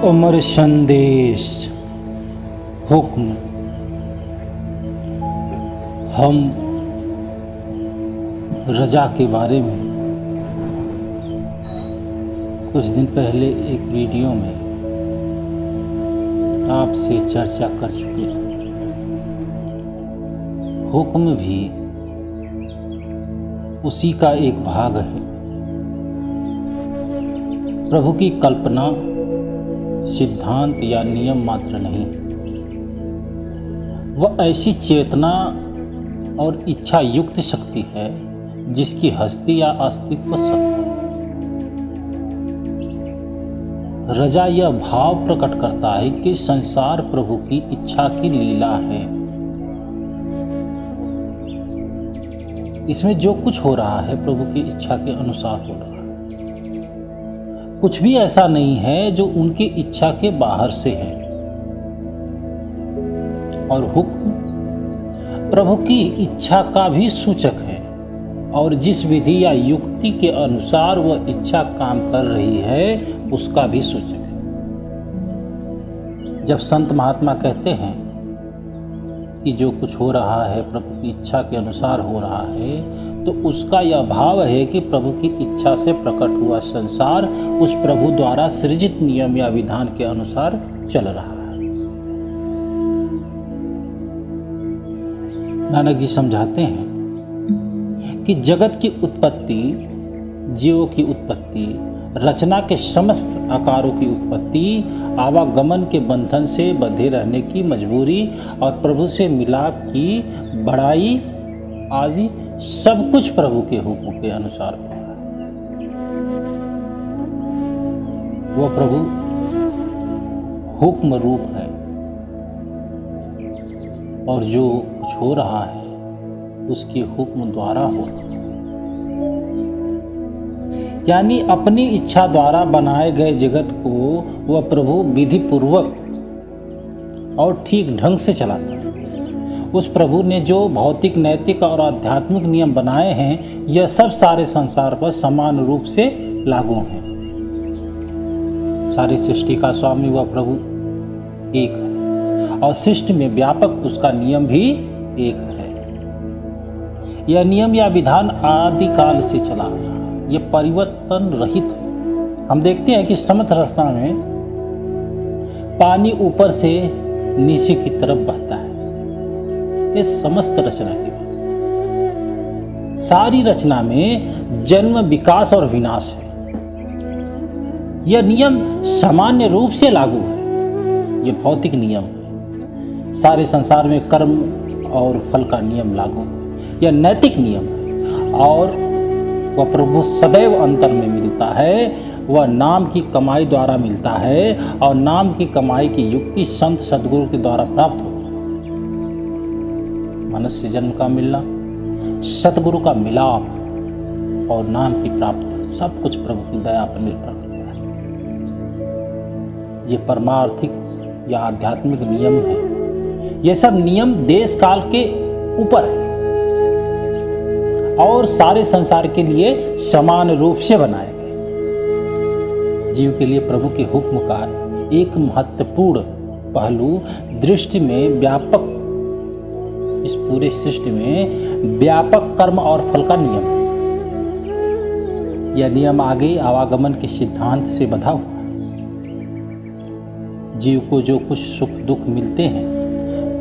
अमर संदेश हुक्म। हम रजा के बारे में कुछ दिन पहले एक वीडियो में आपसे चर्चा कर चुके हैं। हुक्म भी उसी का एक भाग है। प्रभु की कल्पना सिद्धांत या नियम मात्र नहीं, वह ऐसी चेतना और इच्छा युक्त शक्ति है जिसकी हस्ती या अस्तित्व सत्य है। रजा यह भाव प्रकट करता है कि संसार प्रभु की इच्छा की लीला है। इसमें जो कुछ हो रहा है प्रभु की इच्छा के अनुसार हो रहा है। कुछ भी ऐसा नहीं है जो उनकी इच्छा के बाहर से है। और हुक्म प्रभु की इच्छा का भी सूचक है, और जिस विधि या युक्ति के अनुसार वह इच्छा काम कर रही है उसका भी सूचक है। जब संत महात्मा कहते हैं कि जो कुछ हो रहा है प्रभु की इच्छा के अनुसार हो रहा है, तो उसका यह भाव है कि प्रभु की इच्छा से प्रकट हुआ संसार उस प्रभु द्वारा सृजित नियम या विधान के अनुसार चल रहा है। नानक जी समझाते हैं कि जगत की उत्पत्ति, जीवों की उत्पत्ति, रचना के समस्त आकारों की उत्पत्ति, आवागमन के बंधन से बंधे रहने की मजबूरी और प्रभु से मिलाप की बढ़ाई आदि सब कुछ प्रभु के हुक्म के अनुसार हुआ है। वह प्रभु हुक्म रूप है, और जो कुछ हो रहा है उसके हुक्म द्वारा हो रहा है। यानी अपनी इच्छा द्वारा बनाए गए जगत को वह प्रभु विधि पूर्वक और ठीक ढंग से चलाता है। उस प्रभु ने जो भौतिक, नैतिक और आध्यात्मिक नियम बनाए हैं, यह सब सारे संसार पर समान रूप से लागू हैं। सारी सृष्टि का स्वामी वह प्रभु एक है, और सृष्टि में व्यापक उसका नियम भी एक है। यह नियम या विधान आदिकाल से चला आ रहा है, यह परिवर्तन रहित है। हम देखते हैं कि समस्त रचना में पानी ऊपर से नीचे की तरफ बहता है। ये समस्त रचना की बात। सारी रचना में जन्म, विकास और विनाश है। यह नियम सामान्य रूप से लागू है। यह भौतिक नियम है। सारे संसार में कर्म और फल का नियम लागू है। यह नैतिक नियम है, और वह प्रभु सदैव अंतर में मिलता है। वह नाम की कमाई द्वारा मिलता है, और नाम की कमाई की युक्ति संत सद्गुरु के द्वारा प्राप्त होती है। मनुष्य जन्म का मिलना, सतगुरु का मिलाप और नाम की प्राप्ति, सब कुछ प्रभु की दया पर निर्भर करता है। ये परमार्थिक या आध्यात्मिक नियम है। ये सब नियम देश काल के ऊपर है और सारे संसार के लिए समान रूप से बनाए गए। जीव के लिए प्रभु के हुक्म का एक महत्वपूर्ण पहलू दृष्टि में व्यापक, इस पूरे सृष्टि में व्यापक कर्म और फल का नियम है। यह नियम आगे आवागमन के सिद्धांत से बंधा हुआ है। जीव को जो कुछ सुख दुख मिलते हैं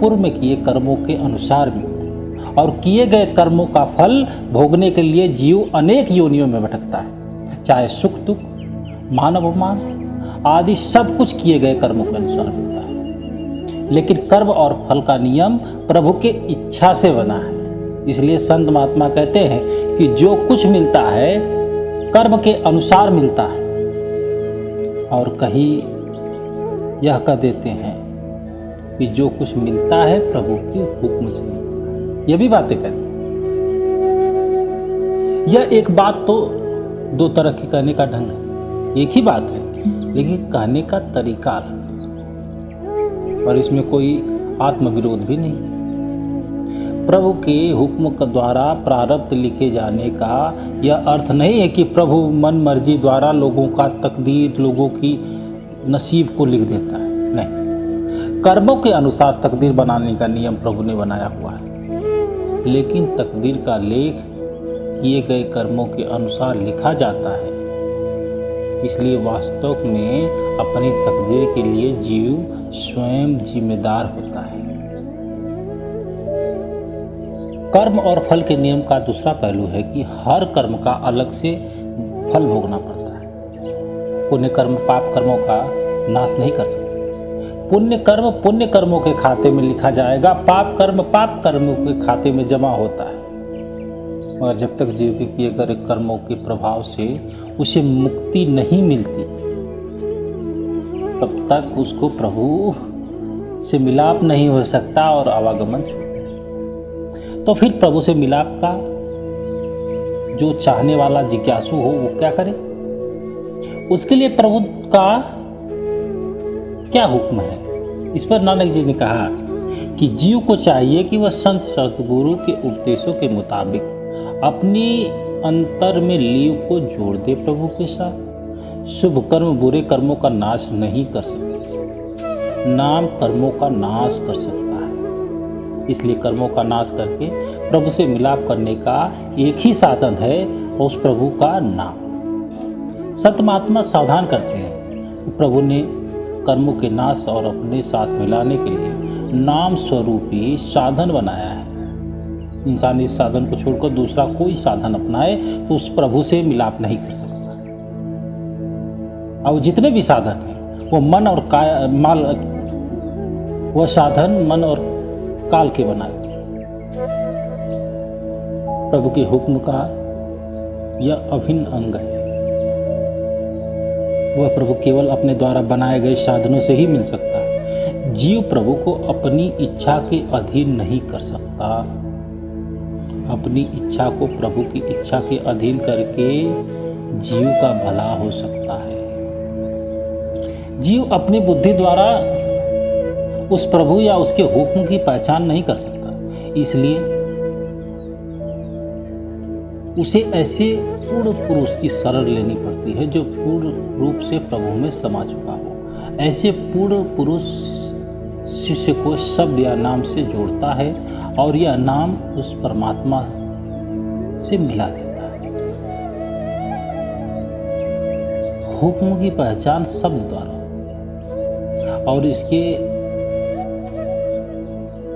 पूर्व में किए कर्मों के अनुसार मिलते हैं, और किए गए कर्मों का फल भोगने के लिए जीव अनेक योनियों में भटकता है। चाहे सुख दुख, मान अपमान आदि सब कुछ किए गए कर्मों के अनुसार मिलता है। लेकिन कर्म और फल का नियम प्रभु के इच्छा से बना है। इसलिए संत महात्मा कहते हैं कि जो कुछ मिलता है कर्म के अनुसार मिलता है, और कहीं यह कह देते हैं कि जो कुछ मिलता है प्रभु के हुक्म से मिलता है। यह भी बातें कहते हैं। यह एक बात तो दो तरह की कहने का ढंग है, एक ही बात है, लेकिन कहने का तरीका अलग, और इसमें कोई आत्मविरोध भी नहीं। प्रभु के हुक्म के द्वारा प्रारब्ध लिखे जाने का यह अर्थ नहीं है कि प्रभु मन मर्जी द्वारा लोगों का तकदीर, लोगों की नसीब को लिख देता है, नहीं। कर्मों के अनुसार तकदीर बनाने का नियम प्रभु ने बनाया हुआ है, लेकिन तकदीर का लेख किए गए कर्मों के अनुसार लिखा जाता है। इसलिए वास्तव में अपनी तकदीर के लिए जीव स्वयं जिम्मेदार होता है। कर्म और फल के नियम का दूसरा पहलू है कि हर कर्म का अलग से फल भोगना पड़ता है। पुण्य कर्म पाप कर्मों का नाश नहीं कर सकते। पुण्य कर्म पुण्य कर्मों के खाते में लिखा जाएगा, पाप कर्मों के खाते में जमा होता है। और जब तक जीव के किए गए कर्मों के प्रभाव से उसे मुक्ति नहीं मिलती, तब तक उसको प्रभु से मिलाप नहीं हो सकता और आवागमन छूट नहीं सकता। तो फिर प्रभु से मिलाप का जो चाहने वाला जिज्ञासु हो वो क्या करे? उसके लिए प्रभु का क्या हुक्म है? इस पर नानक जी ने कहा कि जीव को चाहिए कि वह संत सतगुरु के उपदेशों के मुताबिक अपनी अंतर में लीव को जोड़ दे प्रभु के साथ। शुभ कर्म बुरे कर्मों का नाश नहीं कर सकते, नाम कर्मों का नाश कर सकता है। इसलिए कर्मों का नाश करके प्रभु से मिलाप करने का एक ही साधन है, उस प्रभु का नाम। संत महात्मा सावधान करते हैं कि प्रभु ने कर्मों के नाश और अपने साथ मिलाने के लिए नाम स्वरूपी साधन बनाया है। इंसान इस साधन को छोड़कर दूसरा कोई साधन अपनाए तो उस प्रभु से मिलाप नहीं कर सकता। और जितने भी साधन हैं वो मन और माल, वह साधन मन और काल के बनाए। प्रभु के हुक्म का यह अभिन्न अंग है। वह प्रभु केवल अपने द्वारा बनाए गए साधनों से ही मिल सकता है। जीव प्रभु को अपनी इच्छा के अधीन नहीं कर सकता। अपनी इच्छा को प्रभु की इच्छा के अधीन करके जीव का भला हो सकता है। जीव अपनी बुद्धि द्वारा उस प्रभु या उसके हुक्म की पहचान नहीं कर सकता। इसलिए उसे ऐसे पूर्ण पुरुष की शरण लेनी पड़ती है जो पूर्ण रूप से प्रभु में समा चुका हो। ऐसे पूर्ण पुरुष शिष्य को शब्द या नाम से जोड़ता है और यह नाम उस परमात्मा से मिला देता है। हुक्म की पहचान शब्द द्वारा होती है और इसके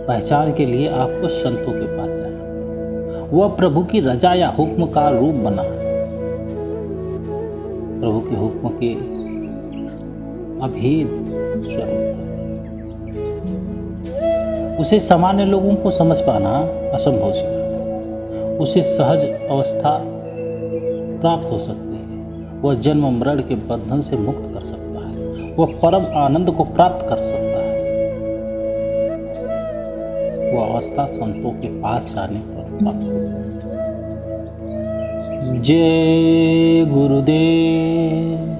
पहचान के लिए आपको संतों के पास जाना। वह प्रभु की रजा या हुक्म का रूप बना है। प्रभु के हुक्म के अभेद स्वरूप उसे सामान्य लोगों को समझ पाना असंभव सी बात है। उसे सहज अवस्था प्राप्त हो सकती है। वह जन्म मरण के बंधन से मुक्त कर सकता है। वह परम आनंद को प्राप्त कर सकता है। वह अवस्था संतों के पास जाने पर प्राप्त होती है। जय गुरुदेव।